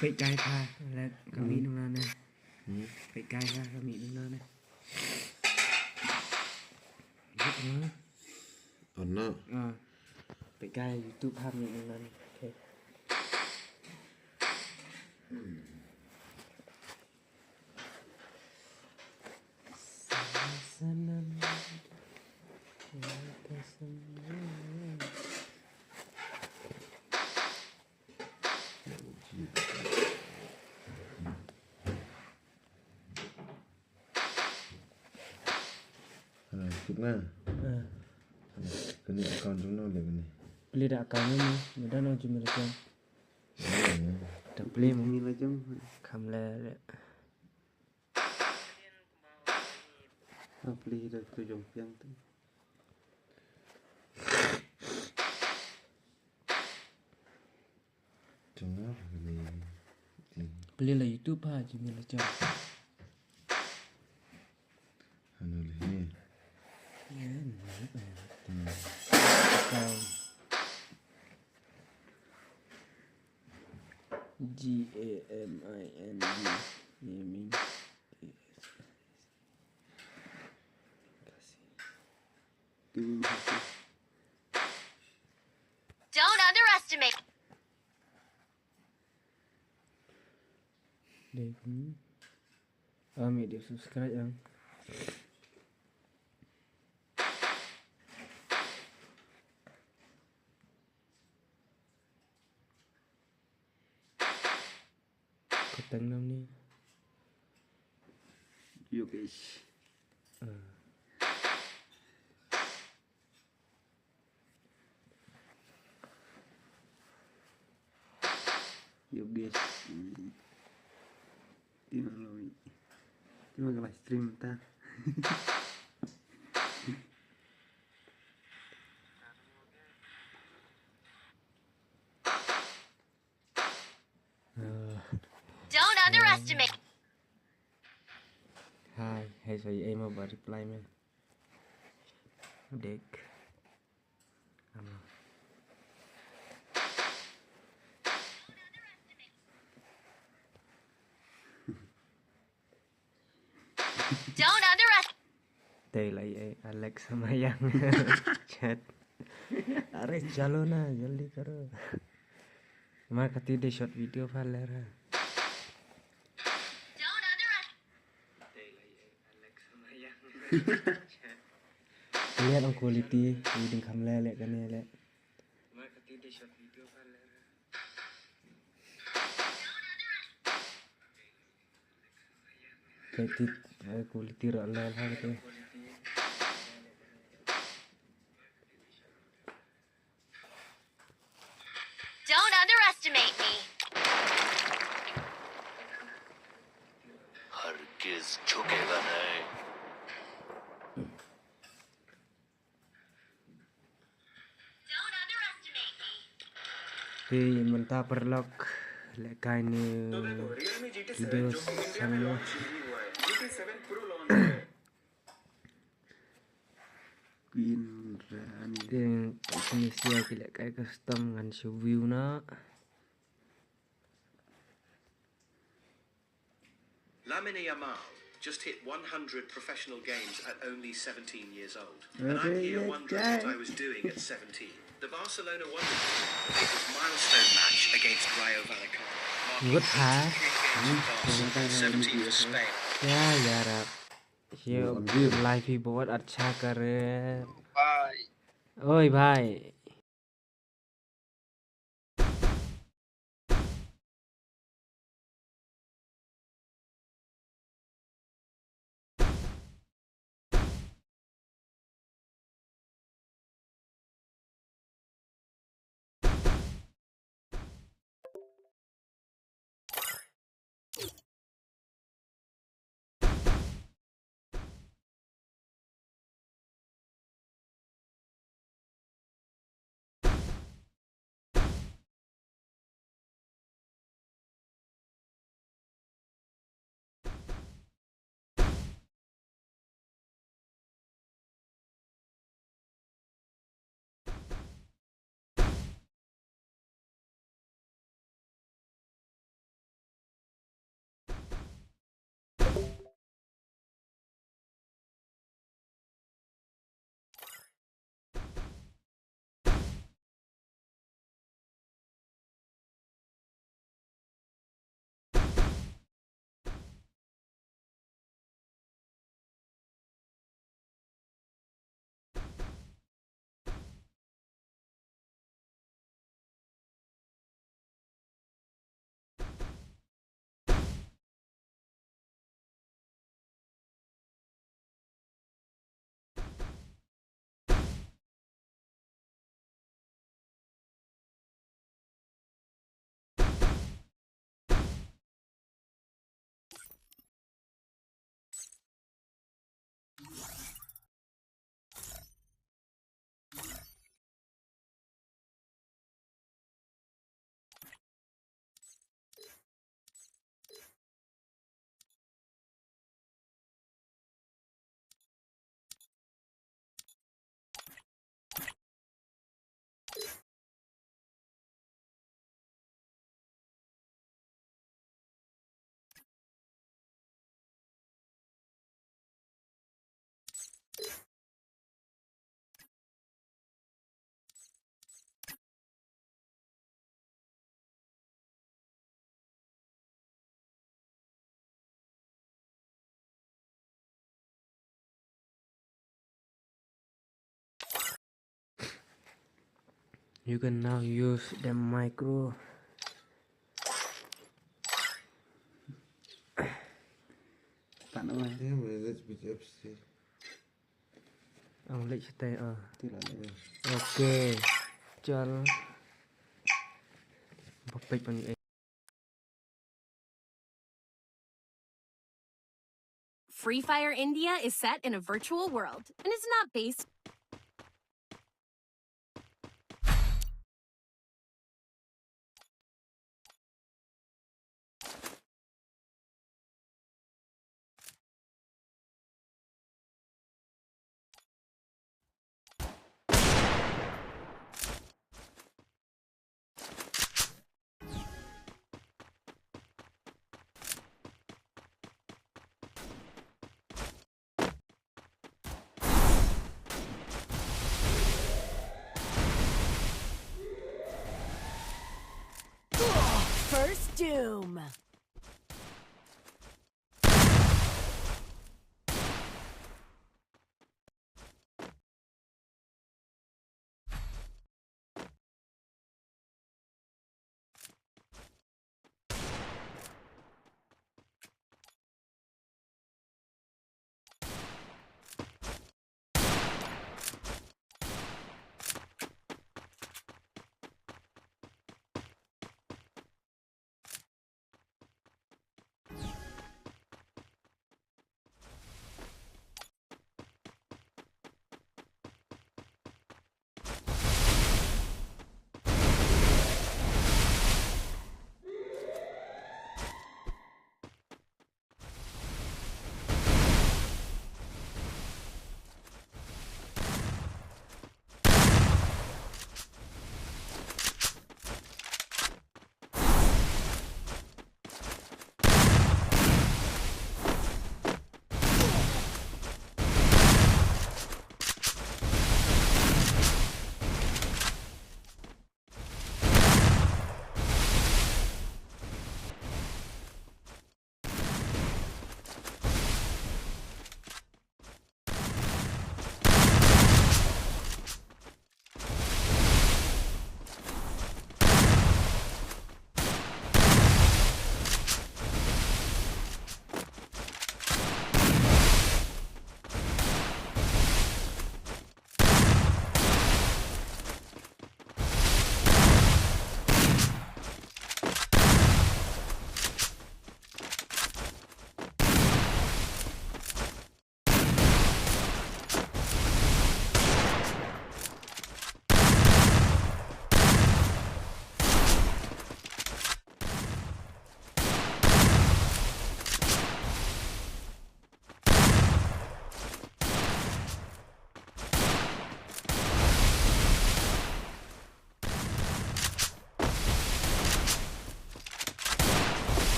Phải cay pha là có mì đúng nào nè. Phải cay pha có mì đúng nào nè. Rất nữa. Ổn đó. Phải cay YouTube ham những đúng nào nè. Ok. Chụp nga. Cái này còn chúng nó để cái này. Beli dah kau ni, mudah nak cuma macam. Tak beli mungkin macam. Kamera. Beli dah 7 piang tu. Chúng nó cái này. Beli lah YouTube ha cuma macam. Ano ni? GAMIND gaming. Don't underestimate. Dia pun ambil dia subscribe yang. Ketang nam ni. Yo guys. Yo guys. Terima kasih stream ta. Don't underestimate. Hi, hay sao em mà bà reply mẹ. Dek. Don't underestimate. Đây lại Alex sama yang chat. Are chalo na, jaldi karo. Mar khati de short video phal le ra. Don't underestimate. Đây lại Alex sama yang chat. Lihat ang quality, hiding kamera le kan le. Mar khati de short video phal le ra. Ketit quality ra le ha ke. Don't underestimate me. हरगिज़ झुकेगा नहीं. Don't underestimate me. Thì mình ta perlok le kai ni video sama. Then Indonesia kita kayak custom dengan show view na. Lamine Yamal just hit 100 professional games at only 17 years old. And I'm here wondering what I was doing at 17. The Barcelona Wonderkid played his milestone match against Rayo Vallecano. Good ha. 17 for Spain. Ya यार ये लाइफ ही बहुत अच्छा कर रहे हैं. ओए भाई You can now use the micro. Tắt nữa mày. Yeah, man, let's be upstairs. Ông lấy tay Tí là lấy. ok cho bọc bịch bằng ấy. Free Fire India is set in a virtual world and is not based. First Doom.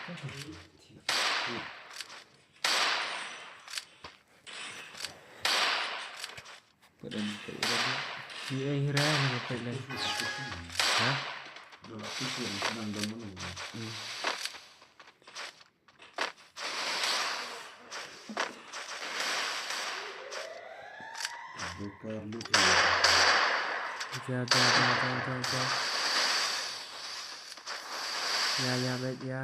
Pada tak ada. Iya hiran dapat lah. Hah? Dah aku yang senang dah mana. Bekar lu. Ja. Ya baik ya.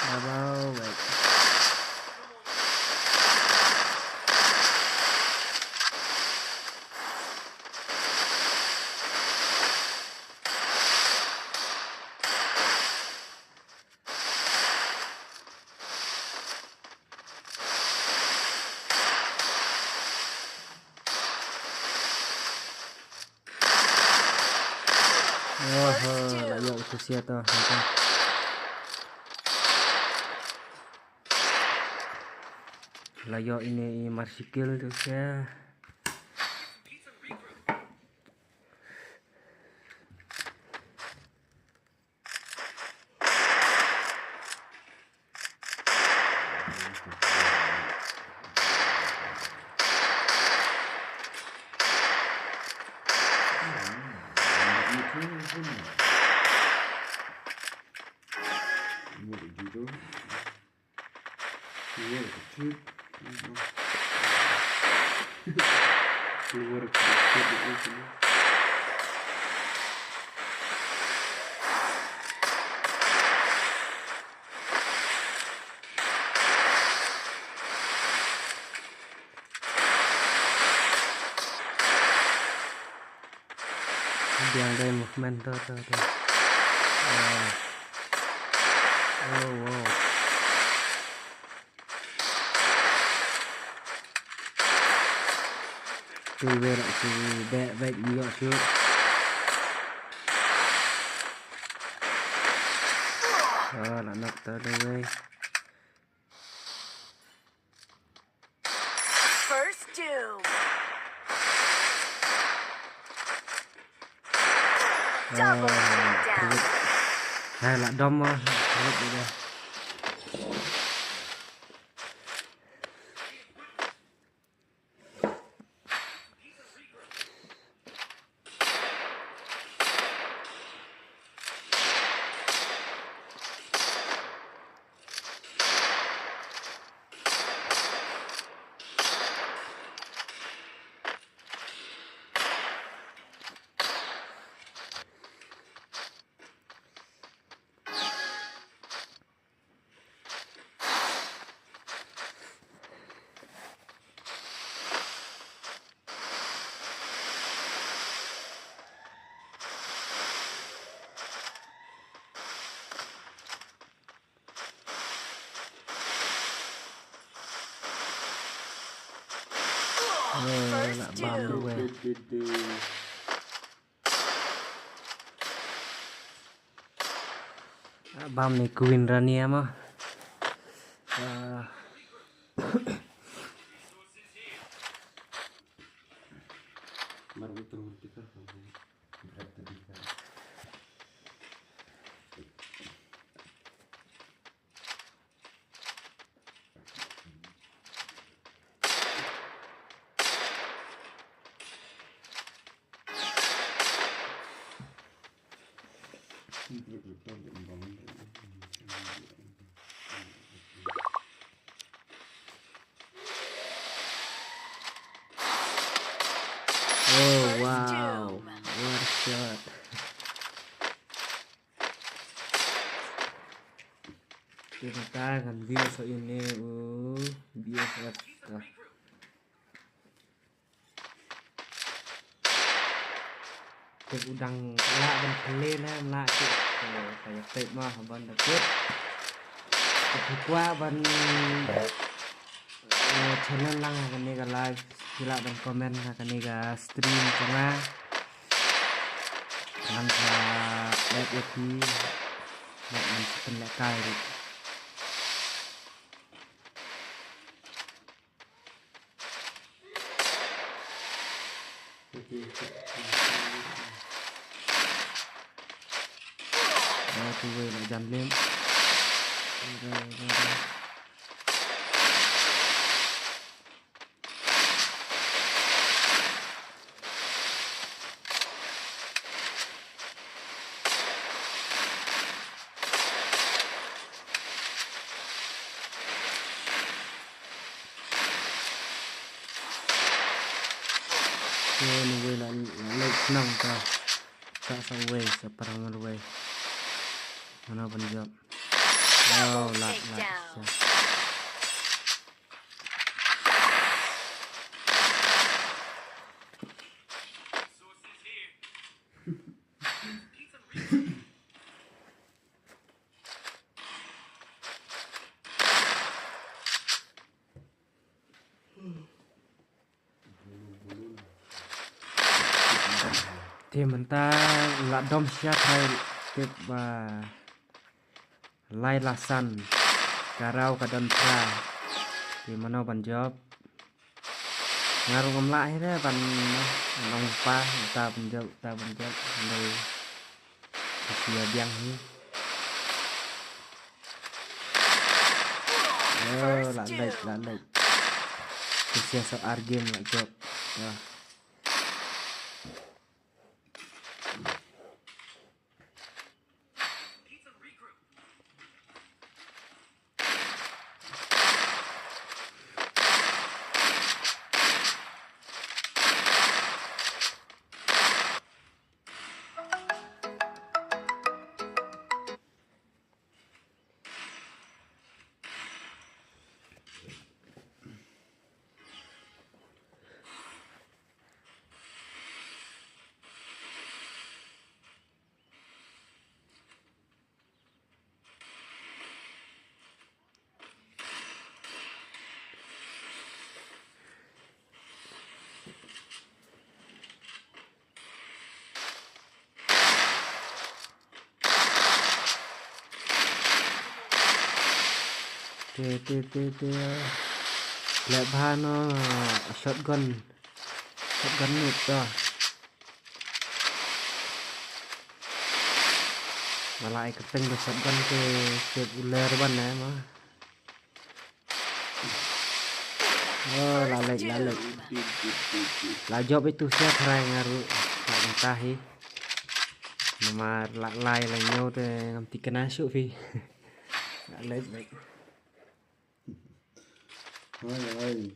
Abau baik. Layak itu sia tu. Layak ini marsikil tu sia. Gitu. Iya, kecil. Keluar kecil itu. Dia ada movement tu. Oh wow. Tu berak tu baik juga tu. Nak tu weh. First doom. Double down. Hai lah dom ah. Dia. Nak bambu weh. Bam ni Queen Rania mah. Baru turun kita. Berat tadi kan. Oh wow. What shot. Kita akan view so ini. View shot. Cái udang lạ bên lên em lại phải tệ mà bên đặc biệt thì qua bên channel lang cái này cái live thì lại bên comment cái này cái stream cho nga làm là đẹp thì bạn mình sẽ lại cài được. Tôi về lại dàn lên Nunggu lagi senang kah? Tak sampai seperang away. Mana penjab? Oh, Double lah. takedown. Thì mentah là dom siap hai tip lai lasan karau kadon pra thì mana ban job ngaruh ngemlak ini ban nong pa ta ban job dari sia biang ni oh la lek sia so game la job ya. Lại ba nó shotgun nụt đó mà lại cái tên của shotgun cái ular ban này mà là lệch là job itu saya try ngaruh tak mentahi mà lại là nhau thì ngam tiga nasi vi là lệch Ay.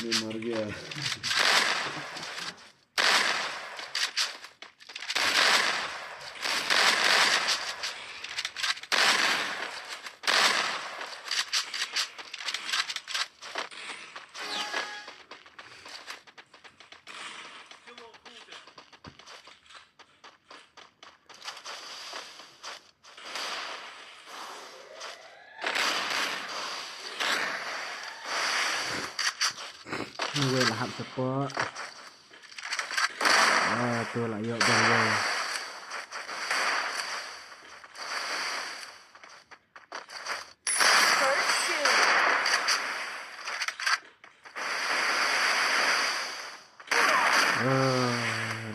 Me मर गया. Người là hạm support tôi lại dọn bằng rồi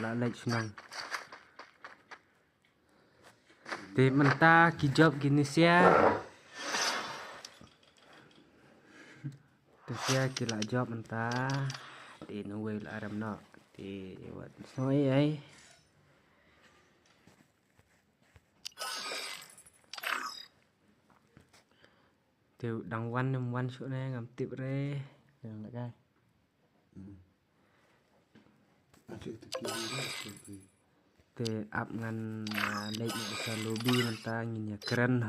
lại lệch senang thì mình ta ki job gini sia Terus kila job mentah di nunggu la aram no di buat soi ai tiêu đăng one số này ngắm tiếp re yang lại cái thì up ngan late bisa lobby mentah nhìn keren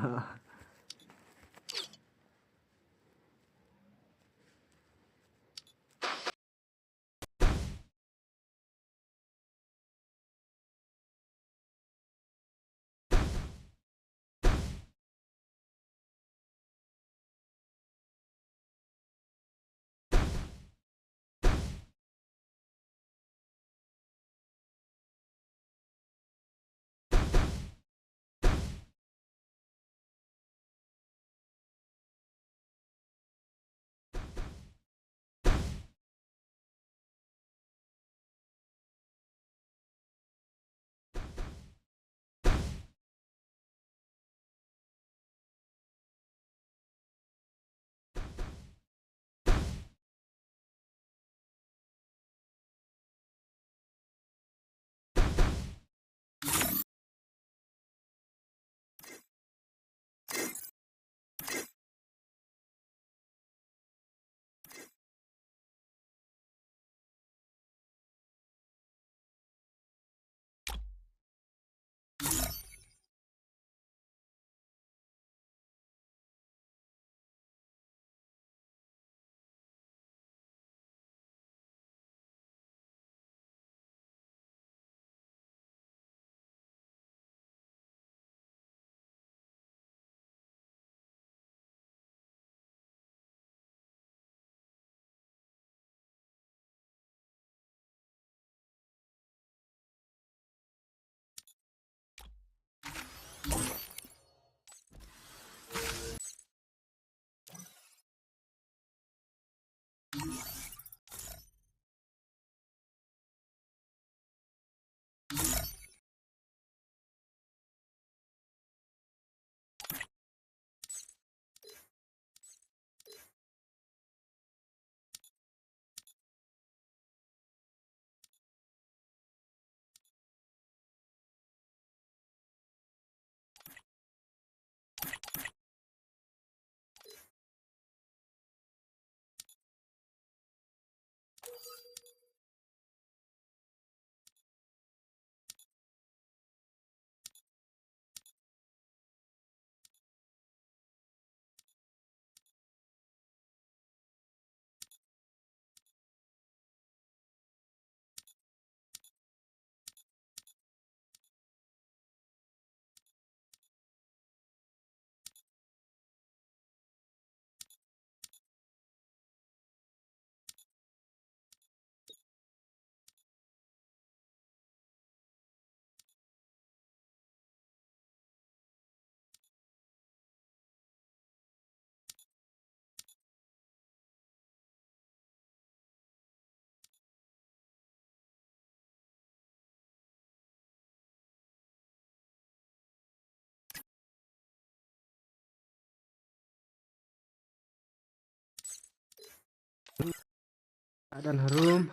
Adan harum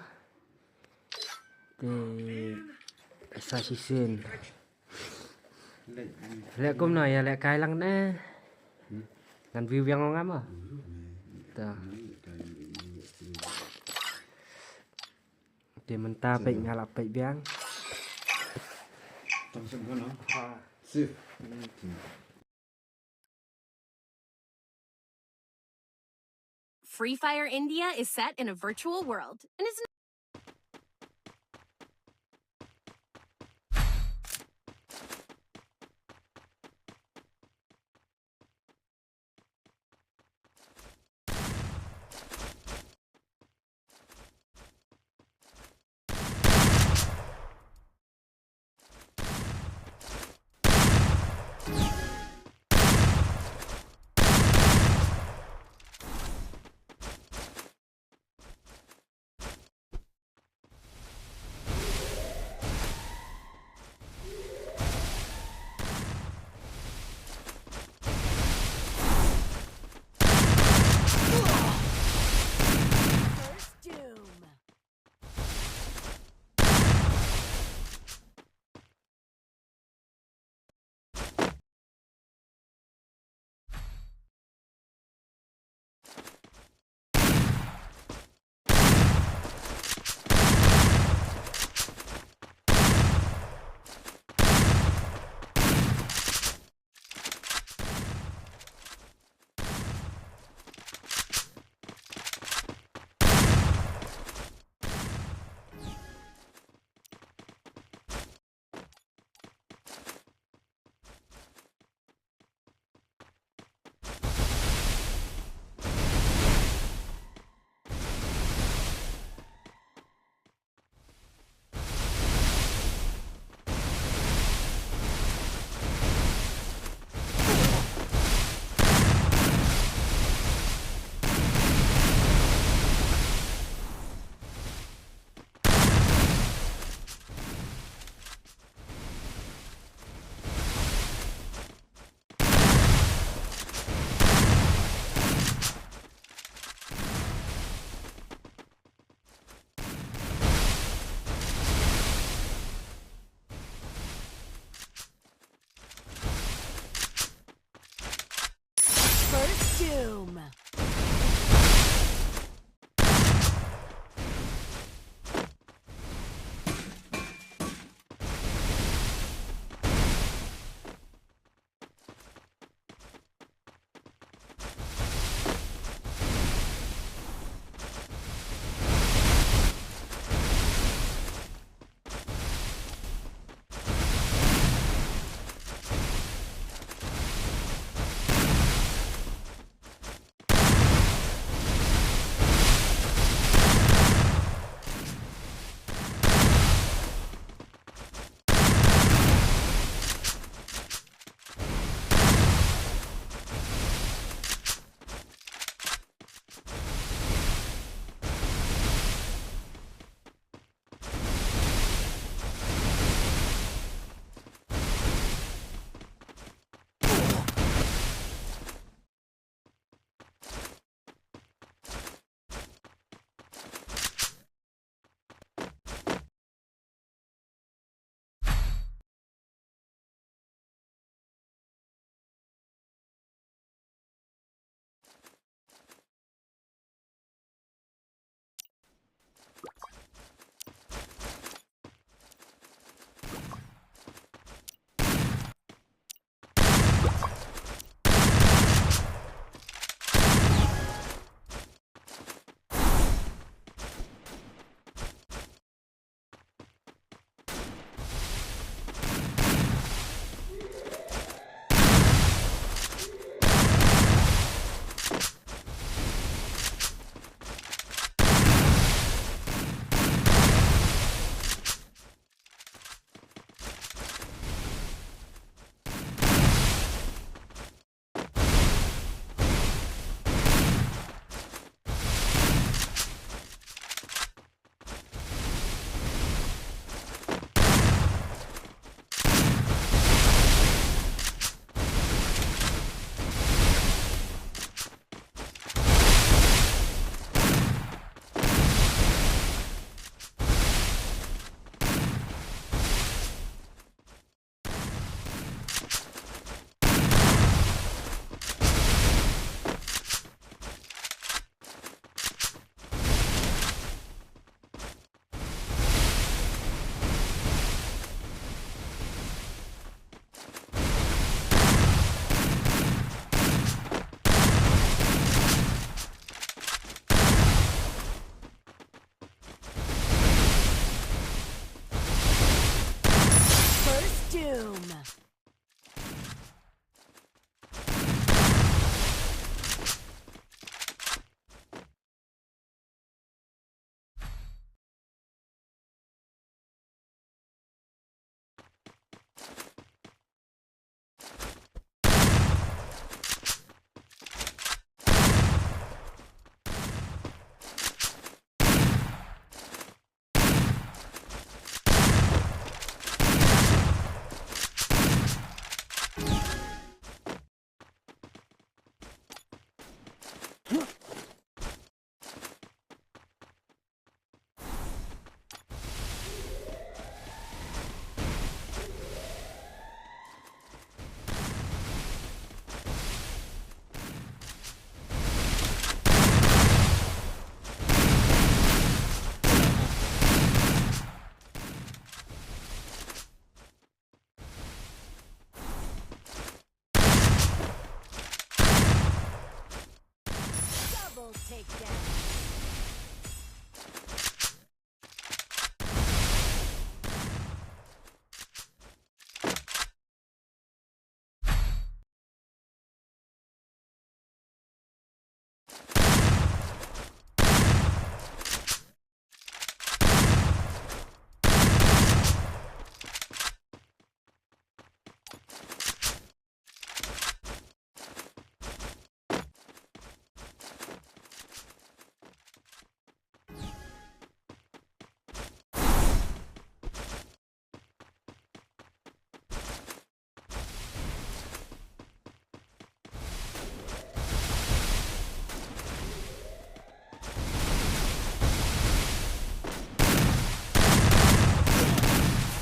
thì assassin lẹ cũng nói lẹ cái lăng nè ngàn view yang ngon lắm à Tuh. Thì mình ta bệnh là bệnh biang Trong sân có nó. Sư. Free Fire India is set in a virtual world and is First Doom. Double takedown.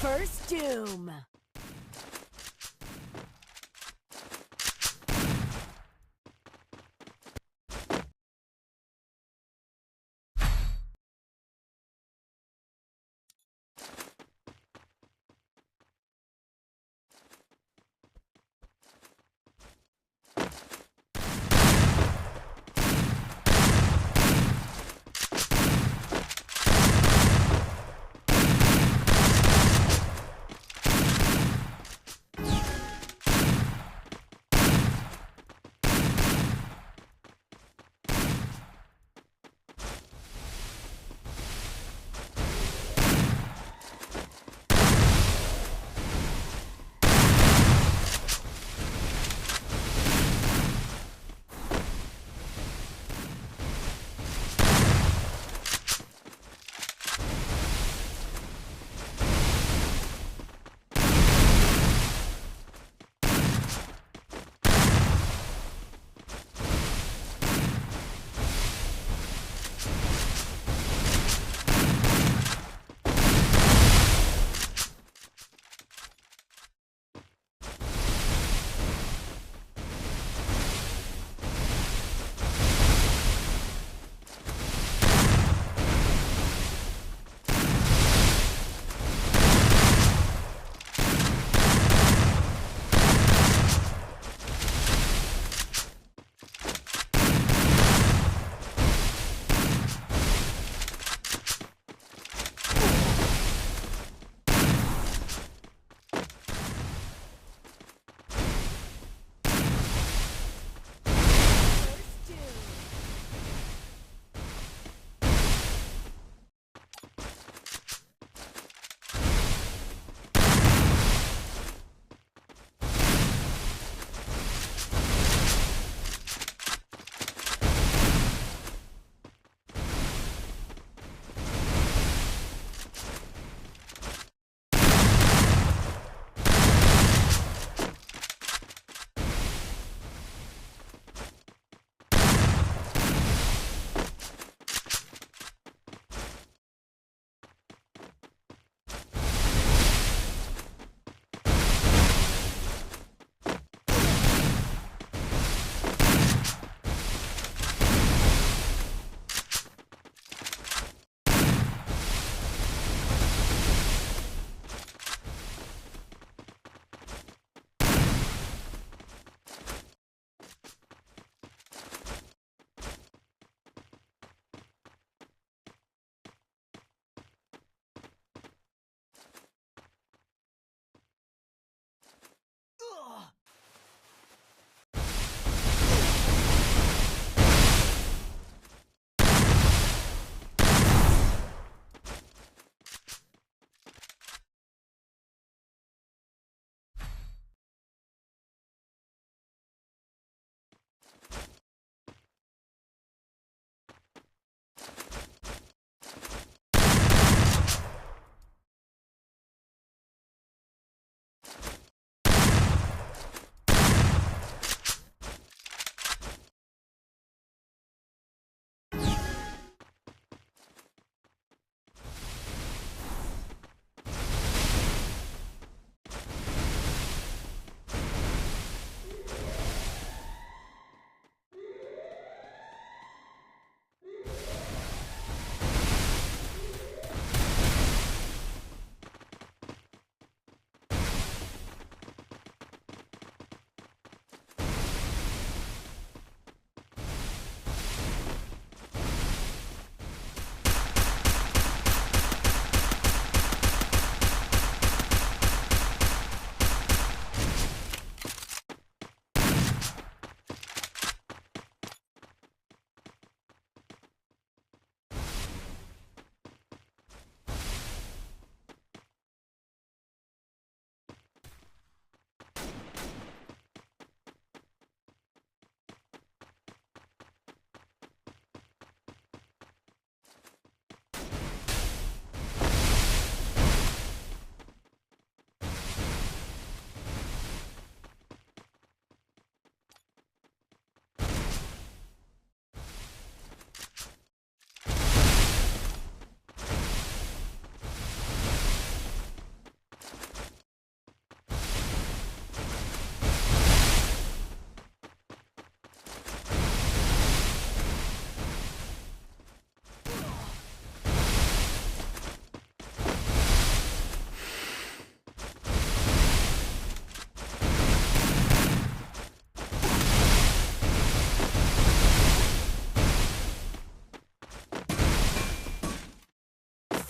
First doom.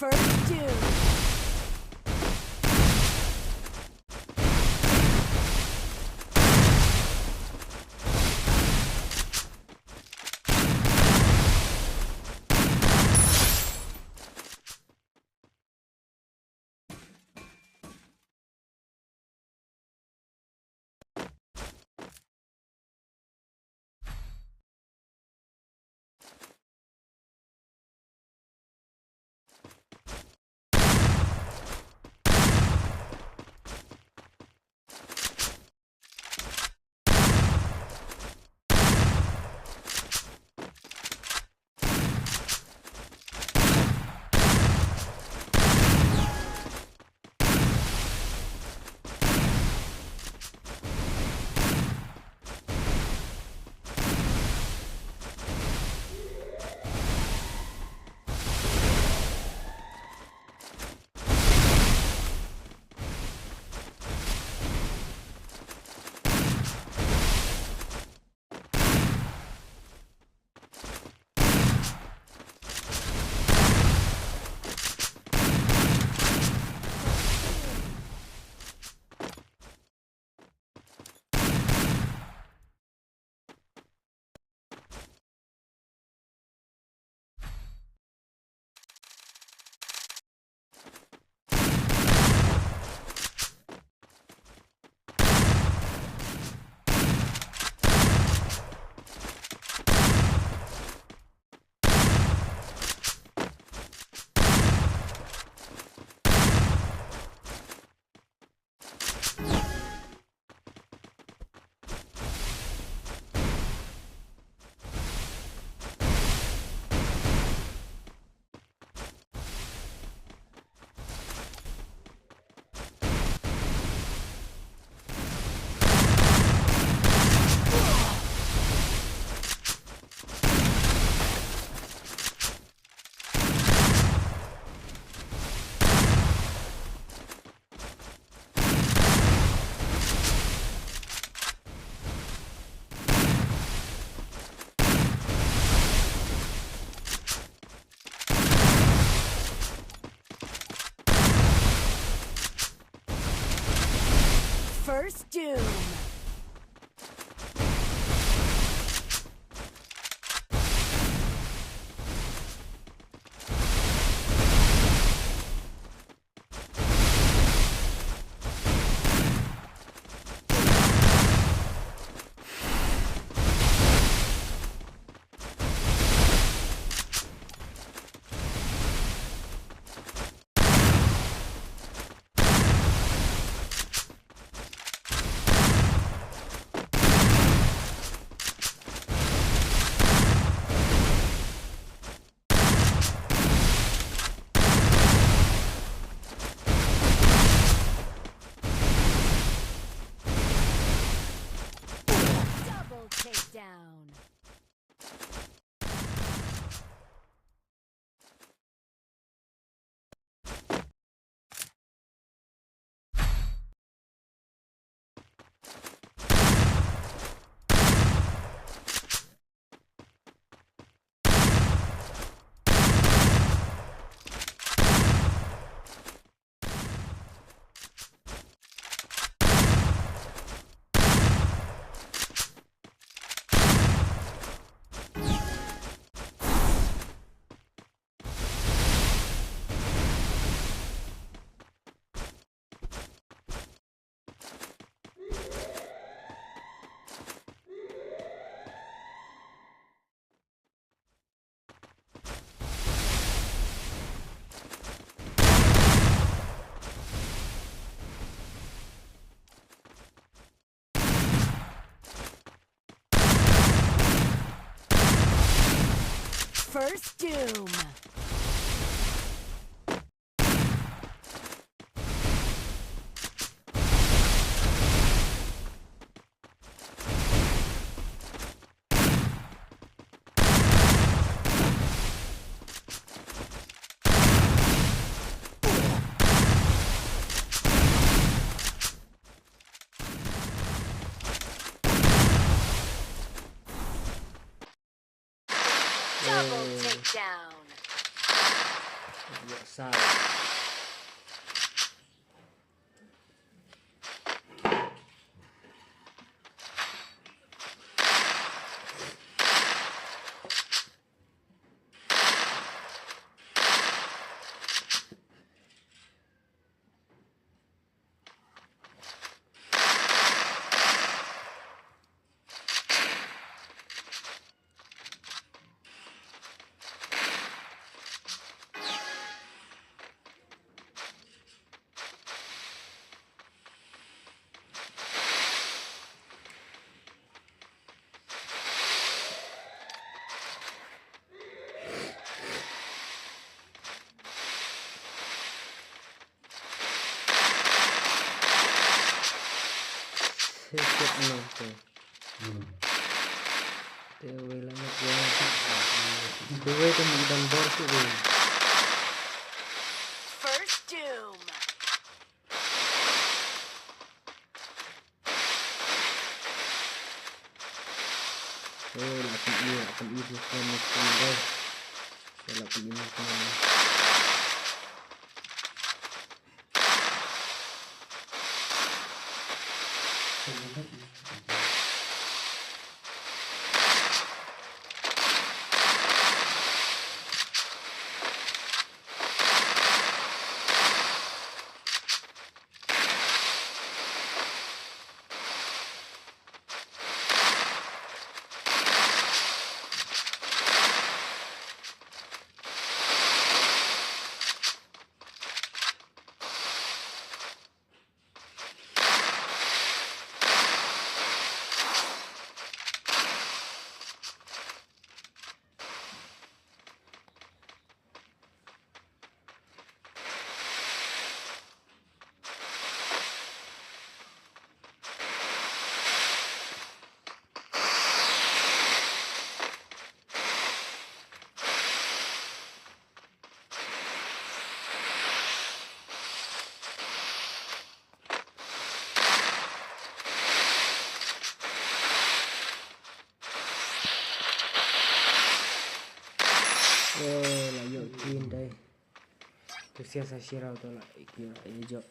First Doom. First Doom. Double takedown. First Doom. Double takedown. dựa sao sedikit nanti dewe lama dewe itu dan borsu First doom. akan ibu kamu deh kalau ini kamu là dọn kim đây tôi sẽ rau tôi lại kia lại dọn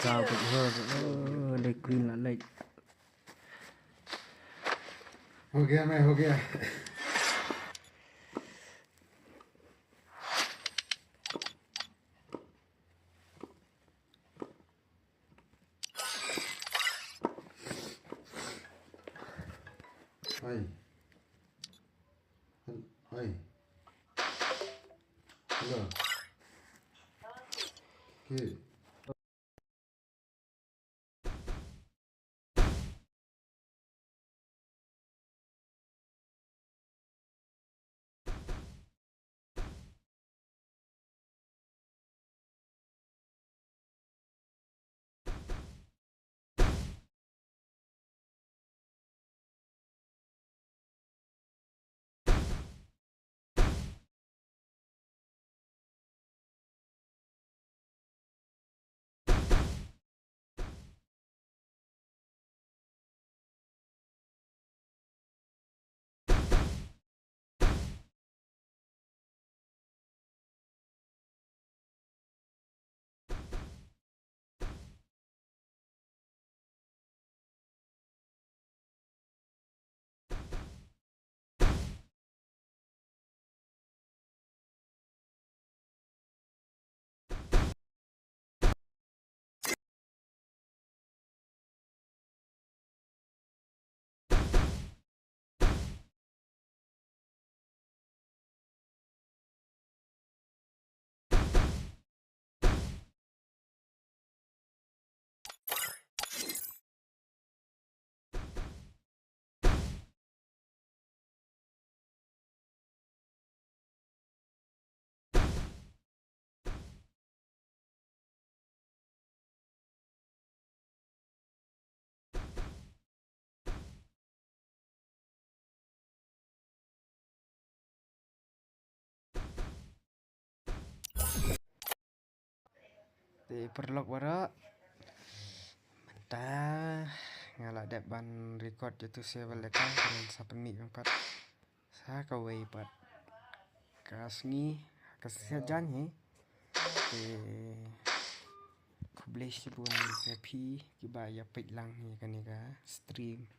sao cũng hơn đây queen là lệnh हो गया मैं हो गया Hi. Hi. Hello. Okay. Di perlok wara. Mentah ngalak dep ban record jatuh saya balik kan sapeni empat. Sa kawai pat. Kasngi kasihan ni. Publish pun happy kibaya pit lang ni kan stream